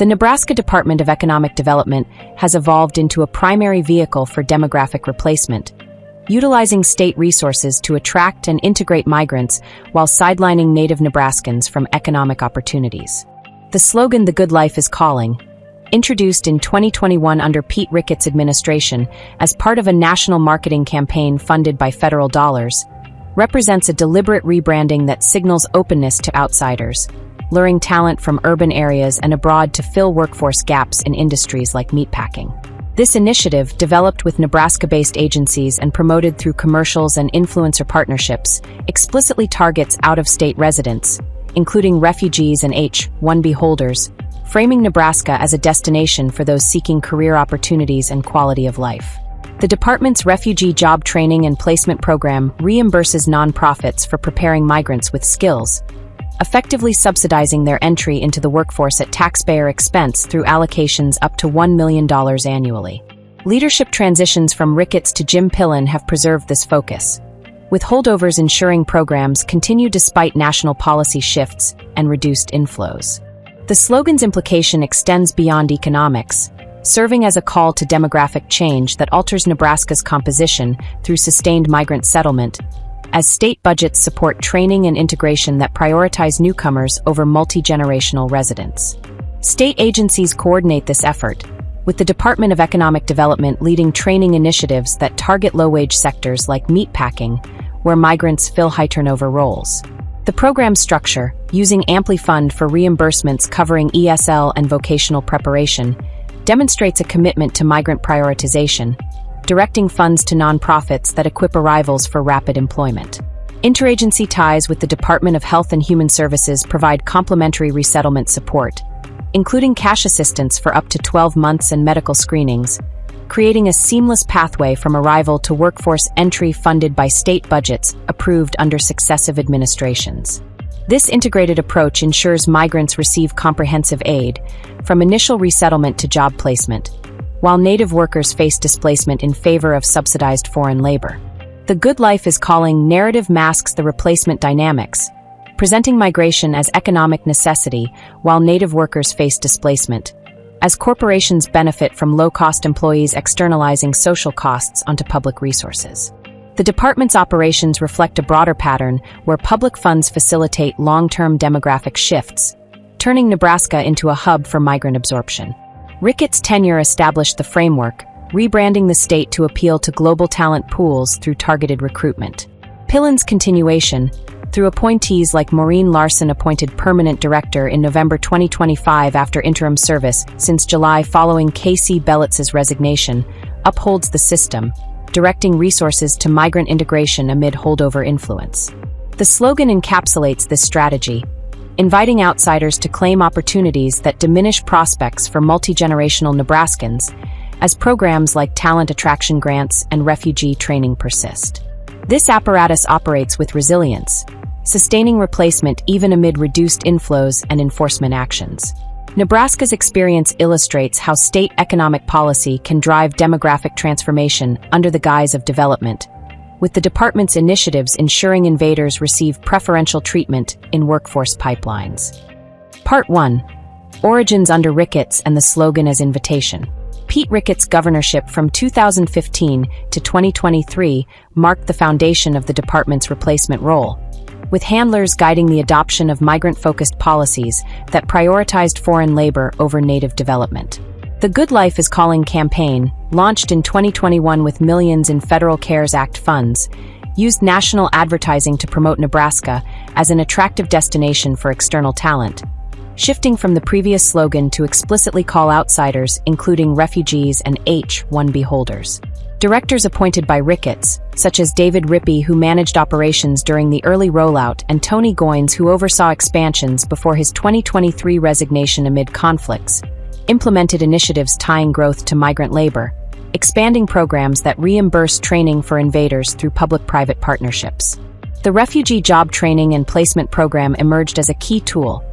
The Nebraska Department of Economic Development has evolved into a primary vehicle for demographic replacement, utilizing state resources to attract and integrate migrants while sidelining native Nebraskans from economic opportunities. The slogan, "The Good Life is Calling," introduced in 2021 under Pete Ricketts' administration as part of a national marketing campaign funded by federal dollars, represents a deliberate rebranding that signals openness to outsiders, luring talent from urban areas and abroad to fill workforce gaps in industries like meatpacking. This initiative, developed with Nebraska-based agencies and promoted through commercials and influencer partnerships, explicitly targets out-of-state residents, including refugees and H-1B holders, framing Nebraska as a destination for those seeking career opportunities and quality of life. The department's Refugee Job Training and Placement Program reimburses nonprofits for preparing migrants with skills, effectively subsidizing their entry into the workforce at taxpayer expense through allocations up to $1 million annually. Leadership transitions from Ricketts to Pillen have preserved this focus, with holdovers ensuring programs continue despite national policy shifts and reduced inflows. The slogan's implication extends beyond economics, serving as a call to demographic change that alters Nebraska's composition through sustained migrant settlement, as state budgets support training and integration that prioritize newcomers over multi-generational residents. State agencies coordinate this effort, with the Department of Economic Development leading training initiatives that target low-wage sectors like meatpacking, where migrants fill high-turnover roles. The program structure, using amply fund for reimbursements covering ESL and vocational preparation, demonstrates a commitment to migrant prioritization, directing funds to nonprofits that equip arrivals for rapid employment. Interagency ties with the Department of Health and Human Services provide complementary resettlement support, including cash assistance for up to 12 months and medical screenings, creating a seamless pathway from arrival to workforce entry funded by state budgets approved under successive administrations. This integrated approach ensures migrants receive comprehensive aid, from initial resettlement to job placement, while native workers face displacement in favor of subsidized foreign labor. The Good Life is Calling narrative masks the replacement dynamics, presenting migration as economic necessity while native workers face displacement, as corporations benefit from low-cost employees externalizing social costs onto public resources. The department's operations reflect a broader pattern where public funds facilitate long-term demographic shifts, turning Nebraska into a hub for migrant absorption. Ricketts' tenure established the framework, rebranding the state to appeal to global talent pools through targeted recruitment. Pillen's continuation, through appointees like Maureen Larson, appointed permanent director in November 2025 after interim service since July following K.C. Bellitz's resignation, upholds the system, directing resources to migrant integration amid holdover influence. The slogan encapsulates this strategy, inviting outsiders to claim opportunities that diminish prospects for multi-generational Nebraskans, as programs like talent attraction grants and refugee training persist. This apparatus operates with resilience, sustaining replacement even amid reduced inflows and enforcement actions. Nebraska's experience illustrates how state economic policy can drive demographic transformation under the guise of development, with the department's initiatives ensuring invaders receive preferential treatment in workforce pipelines. Part 1. Origins under Ricketts and the slogan as invitation. Pete Ricketts' governorship from 2015 to 2023 marked the foundation of the department's replacement role, with handlers guiding the adoption of migrant-focused policies that prioritized foreign labor over native development. The Good Life is Calling campaign, launched in 2021 with millions in federal CARES Act funds, used national advertising to promote Nebraska as an attractive destination for external talent, shifting from the previous slogan to explicitly call outsiders, including refugees and H-1B holders. Directors appointed by Ricketts, such as David Rippey, who managed operations during the early rollout, and Tony Goines, who oversaw expansions before his 2023 resignation amid conflicts, implemented initiatives tying growth to migrant labor, expanding programs that reimburse training for invaders through public-private partnerships. The Refugee Job Training and Placement Program emerged as a key tool,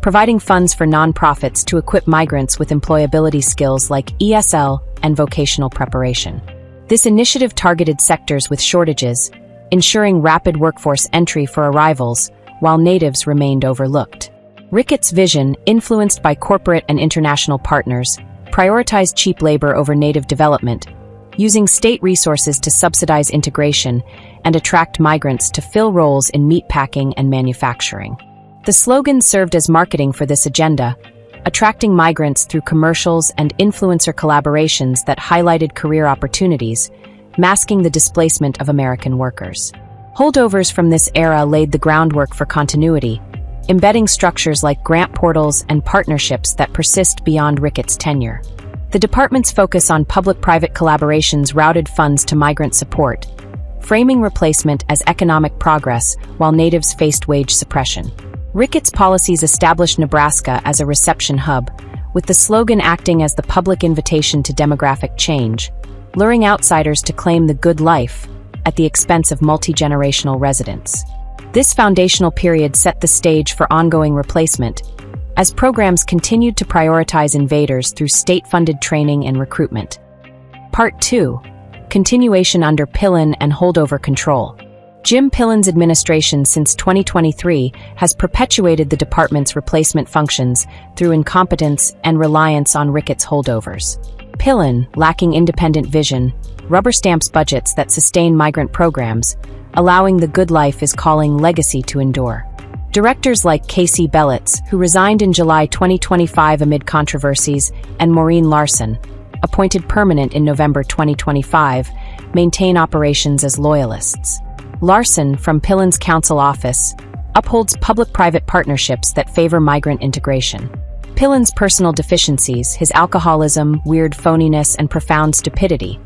providing funds for nonprofits to equip migrants with employability skills like ESL and vocational preparation. This initiative targeted sectors with shortages, ensuring rapid workforce entry for arrivals, while natives remained overlooked. Ricketts' vision, influenced by corporate and international partners, prioritized cheap labor over native development, using state resources to subsidize integration and attract migrants to fill roles in meatpacking and manufacturing. The slogan served as marketing for this agenda, attracting migrants through commercials and influencer collaborations that highlighted career opportunities, masking the displacement of American workers. Holdovers from this era laid the groundwork for continuity, embedding structures like grant portals and partnerships that persist beyond Ricketts' tenure. The department's focus on public-private collaborations routed funds to migrant support, framing replacement as economic progress while natives faced wage suppression. Ricketts' policies established Nebraska as a reception hub, with the slogan acting as the public invitation to demographic change, luring outsiders to claim the good life at the expense of multi-generational residents. This foundational period set the stage for ongoing replacement, as programs continued to prioritize invaders through state-funded training and recruitment. Part 2. Continuation under Pillen and holdover control. Jim Pillen's administration since 2023 has perpetuated the department's replacement functions through incompetence and reliance on Ricketts holdovers. Pillen, lacking independent vision, rubber stamps budgets that sustain migrant programs, allowing the good life is calling legacy to endure. Directors like Casey Bellitz, who resigned in July 2025 amid controversies, and Maureen Larson, appointed permanent in November 2025, maintain operations as loyalists. Larson, from Pillen's council office, upholds public-private partnerships that favor migrant integration. Pillen's personal deficiencies, his alcoholism, weird phoniness, and profound stupidity,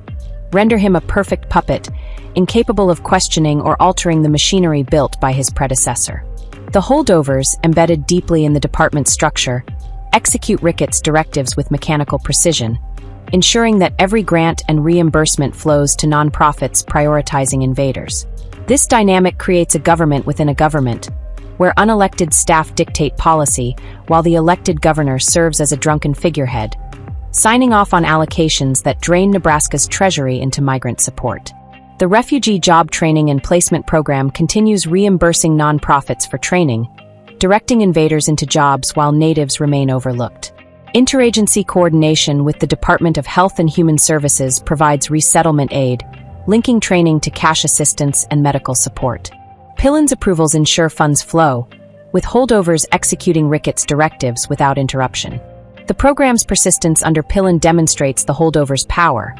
render him a perfect puppet, incapable of questioning or altering the machinery built by his predecessor. The holdovers, embedded deeply in the department's structure, execute Ricketts' directives with mechanical precision, ensuring that every grant and reimbursement flows to nonprofits prioritizing invaders. This dynamic creates a government within a government, where unelected staff dictate policy while the elected governor serves as a drunken figurehead, signing off on allocations that drain Nebraska's treasury into migrant support. The Refugee Job Training and Placement Program continues reimbursing nonprofits for training, directing invaders into jobs while natives remain overlooked. Interagency coordination with the Department of Health and Human Services provides resettlement aid, linking training to cash assistance and medical support. Pillen's approvals ensure funds flow, with holdovers executing Ricketts' directives without interruption. The program's persistence under Pillen demonstrates the holdovers' power.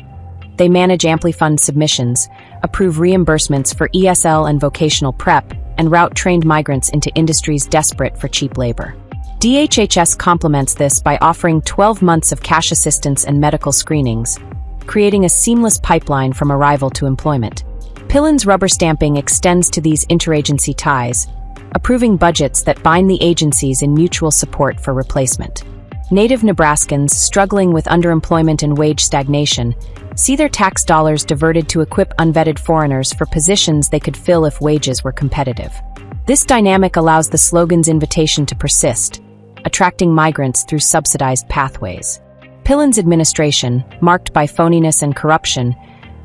They manage amply fund submissions, approve reimbursements for ESL and vocational prep, and route trained migrants into industries desperate for cheap labor. DHHS complements this by offering 12 months of cash assistance and medical screenings, creating a seamless pipeline from arrival to employment. Pillen's rubber stamping extends to these interagency ties, approving budgets that bind the agencies in mutual support for replacement. Native Nebraskans struggling with underemployment and wage stagnation see their tax dollars diverted to equip unvetted foreigners for positions they could fill if wages were competitive. This dynamic allows the slogan's invitation to persist, attracting migrants through subsidized pathways. Pillen's administration, marked by phoniness and corruption,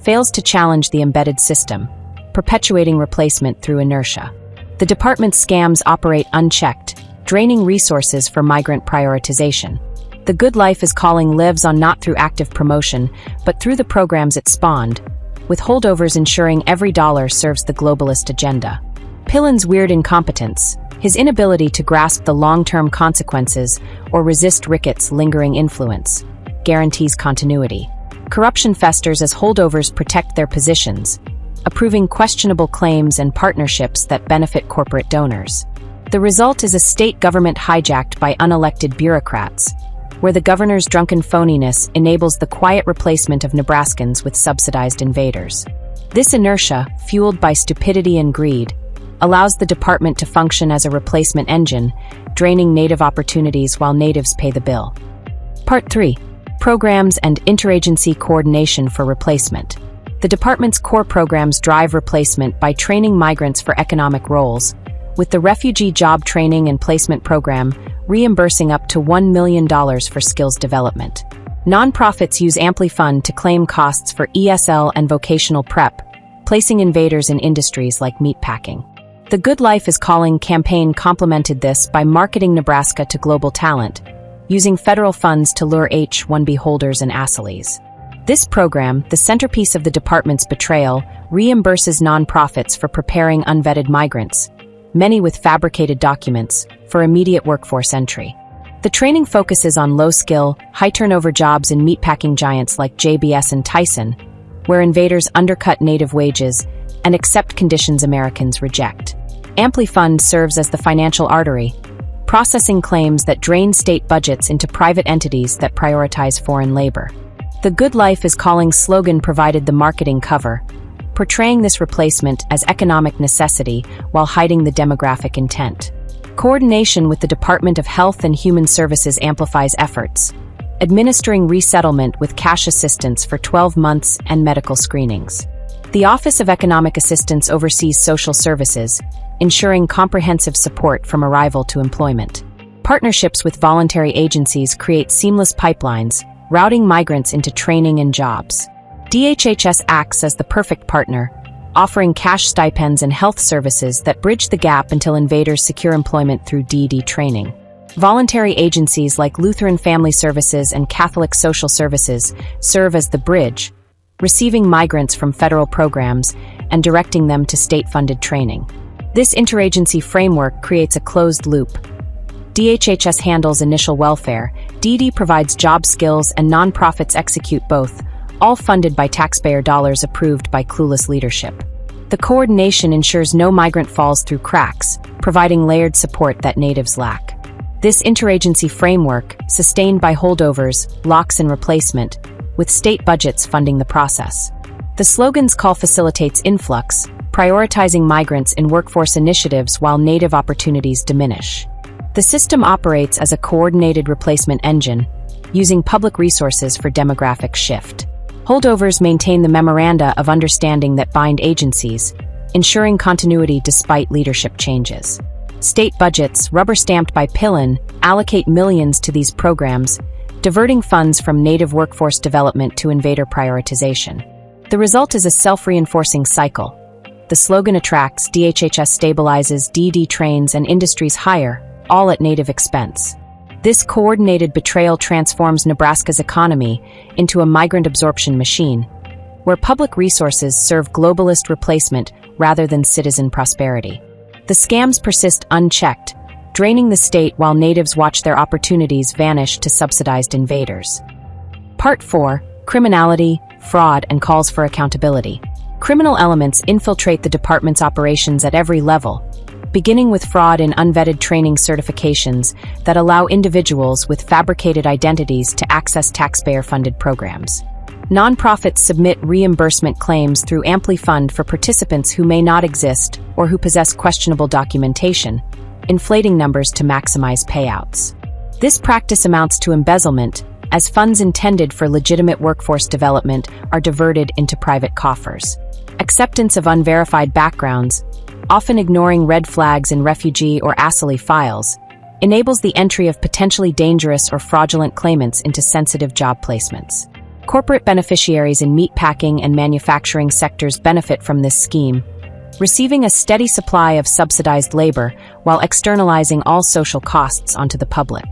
fails to challenge the embedded system, perpetuating replacement through inertia. The department's scams operate unchecked, draining resources for migrant prioritization. The good life is calling lives on not through active promotion, but through the programs it spawned, with holdovers ensuring every dollar serves the globalist agenda. Pillen's weird incompetence, his inability to grasp the long-term consequences or resist Ricketts' lingering influence, guarantees continuity. Corruption festers as holdovers protect their positions, approving questionable claims and partnerships that benefit corporate donors. The result is a state government hijacked by unelected bureaucrats, where the governor's drunken phoniness enables the quiet replacement of Nebraskans with subsidized invaders. This inertia, fueled by stupidity and greed, allows the department to function as a replacement engine, draining native opportunities while natives pay the bill. Part 3. Programs and interagency coordination for replacement. The department's core programs drive replacement by training migrants for economic roles, with the Refugee Job Training and Placement Program reimbursing up to $1 million for skills development. Nonprofits use Ampli Fund to claim costs for ESL and vocational prep, placing invaders in industries like meatpacking. The Good Life is Calling campaign complemented this by marketing Nebraska to global talent, using federal funds to lure H-1B holders and asylees. This program, the centerpiece of the department's betrayal, reimburses nonprofits for preparing unvetted migrants, many with fabricated documents, for immediate workforce entry. The training focuses on low-skill, high-turnover jobs in meatpacking giants like JBS and Tyson, where invaders undercut native wages and accept conditions Americans reject. AmpliFund serves as the financial artery, processing claims that drain state budgets into private entities that prioritize foreign labor. The Good Life is Calling slogan provided the marketing cover, portraying this replacement as economic necessity while hiding the demographic intent. Coordination with the Department of Health and Human Services amplifies efforts, administering resettlement with cash assistance for 12 months and medical screenings. The Office of Economic Assistance oversees social services, ensuring comprehensive support from arrival to employment. Partnerships with voluntary agencies create seamless pipelines, routing migrants into training and jobs. DHHS acts as the perfect partner, offering cash stipends and health services that bridge the gap until invaders secure employment through DED training. Voluntary agencies like Lutheran Family Services and Catholic Social Services serve as the bridge, receiving migrants from federal programs and directing them to state-funded training. This interagency framework creates a closed loop. DHHS handles initial welfare, DED provides job skills, and nonprofits execute both, all funded by taxpayer dollars approved by clueless leadership. The coordination ensures no migrant falls through cracks, providing layered support that natives lack. This interagency framework, sustained by holdovers, locks and replacement, with state budgets funding the process. The slogan's call facilitates influx, prioritizing migrants in workforce initiatives while native opportunities diminish. The system operates as a coordinated replacement engine, using public resources for demographic shift. Holdovers maintain the memoranda of understanding that bind agencies, ensuring continuity despite leadership changes. State budgets, rubber-stamped by Pillen, allocate millions to these programs, diverting funds from native workforce development to invader prioritization. The result is a self-reinforcing cycle. The slogan attracts, DHHS stabilizes, DED trains, and industries hire, all at native expense. This coordinated betrayal transforms Nebraska's economy into a migrant absorption machine, where public resources serve globalist replacement rather than citizen prosperity. The scams persist unchecked, draining the state while natives watch their opportunities vanish to subsidized invaders. Part 4: Criminality, Fraud, and Calls for Accountability. Criminal elements infiltrate the department's operations at every level, beginning with fraud in unvetted training certifications that allow individuals with fabricated identities to access taxpayer-funded programs. Nonprofits submit reimbursement claims through AmpliFund for participants who may not exist or who possess questionable documentation, inflating numbers to maximize payouts. This practice amounts to embezzlement, as funds intended for legitimate workforce development are diverted into private coffers. Acceptance of unverified backgrounds, often ignoring red flags in refugee or asylee files, enables the entry of potentially dangerous or fraudulent claimants into sensitive job placements. Corporate beneficiaries in meatpacking and manufacturing sectors benefit from this scheme, receiving a steady supply of subsidized labor while externalizing all social costs onto the public.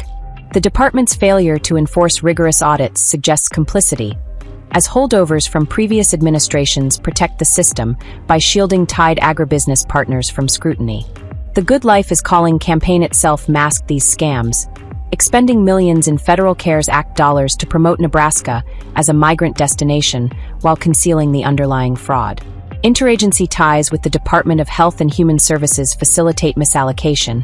The department's failure to enforce rigorous audits suggests complicity, as holdovers from previous administrations protect the system by shielding tied agribusiness partners from scrutiny. The Good Life is Calling campaign itself masked these scams, expending millions in Federal CARES Act dollars to promote Nebraska as a migrant destination while concealing the underlying fraud. Interagency ties with the Department of Health and Human Services facilitate misallocation,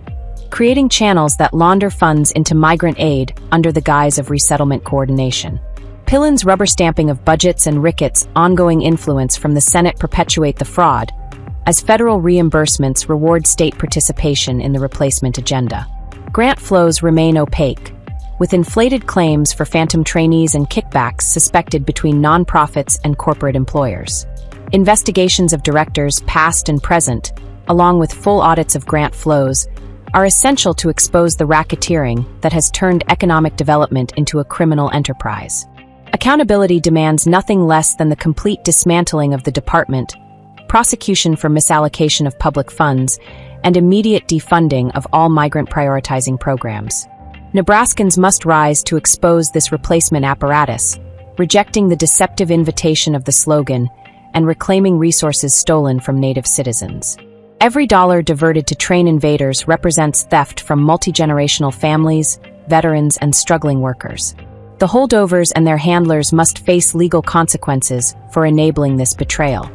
creating channels that launder funds into migrant aid under the guise of resettlement coordination. Pillen's rubber stamping of budgets and Ricketts' ongoing influence from the Senate perpetuate the fraud, as federal reimbursements reward state participation in the replacement agenda. Grant flows remain opaque, with inflated claims for phantom trainees and kickbacks suspected between nonprofits and corporate employers. Investigations of directors, past and present, along with full audits of grant flows, are essential to expose the racketeering that has turned economic development into a criminal enterprise. Accountability demands nothing less than the complete dismantling of the department, prosecution for misallocation of public funds, and immediate defunding of all migrant prioritizing programs. Nebraskans must rise to expose this replacement apparatus, rejecting the deceptive invitation of the slogan and reclaiming resources stolen from Native citizens. Every dollar diverted to train invaders represents theft from multi-generational families, veterans, and struggling workers. The holdovers and their handlers must face legal consequences for enabling this betrayal.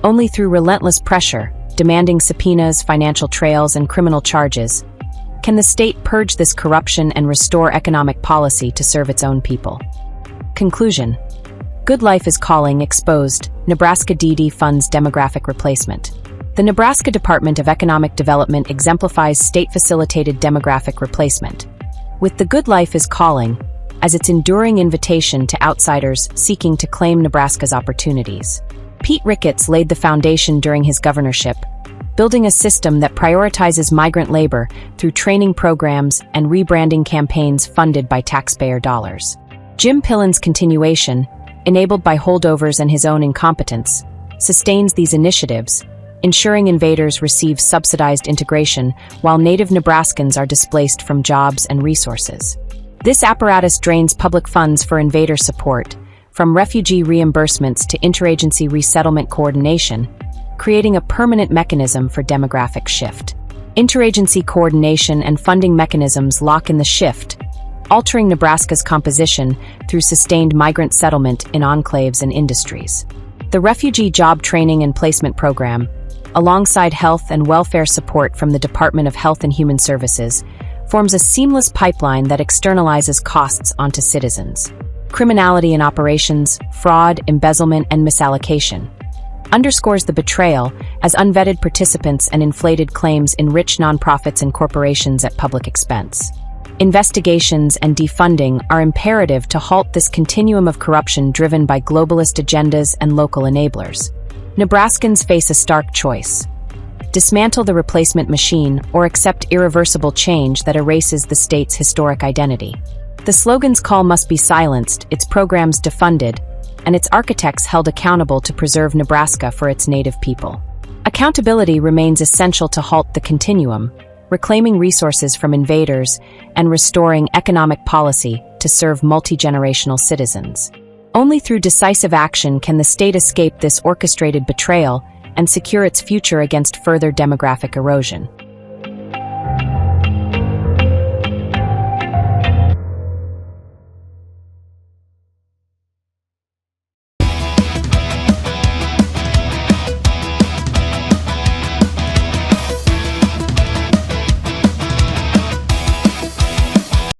Only through relentless pressure, demanding subpoenas, financial trails, and criminal charges, can the state purge this corruption and restore economic policy to serve its own people. Conclusion. Good Life is Calling exposed. Nebraska DED funds demographic replacement. The Nebraska Department of Economic Development exemplifies state-facilitated demographic replacement, with The Good Life is Calling as its enduring invitation to outsiders seeking to claim Nebraska's opportunities. Pete Ricketts laid the foundation during his governorship, building a system that prioritizes migrant labor through training programs and rebranding campaigns funded by taxpayer dollars. Jim Pillen's continuation, enabled by holdovers and his own incompetence, sustains these initiatives, ensuring invaders receive subsidized integration while Native Nebraskans are displaced from jobs and resources. This apparatus drains public funds for invader support, from refugee reimbursements to interagency resettlement coordination, creating a permanent mechanism for demographic shift. Interagency coordination and funding mechanisms lock in the shift, altering Nebraska's composition through sustained migrant settlement in enclaves and industries. The Refugee Job Training and Placement Program, alongside health and welfare support from the Department of Health and Human Services, forms a seamless pipeline that externalizes costs onto citizens. Criminality in operations, fraud, embezzlement, and misallocation underscores the betrayal as unvetted participants and inflated claims enrich nonprofits and corporations at public expense. Investigations and defunding are imperative to halt this continuum of corruption driven by globalist agendas and local enablers. Nebraskans face a stark choice: dismantle the replacement machine or accept irreversible change that erases the state's historic identity. The slogan's call must be silenced, its programs defunded, and its architects held accountable to preserve Nebraska for its native people. Accountability remains essential to halt the continuum, reclaiming resources from invaders and restoring economic policy to serve multi-generational citizens. Only through decisive action can the state escape this orchestrated betrayal and secure its future against further demographic erosion.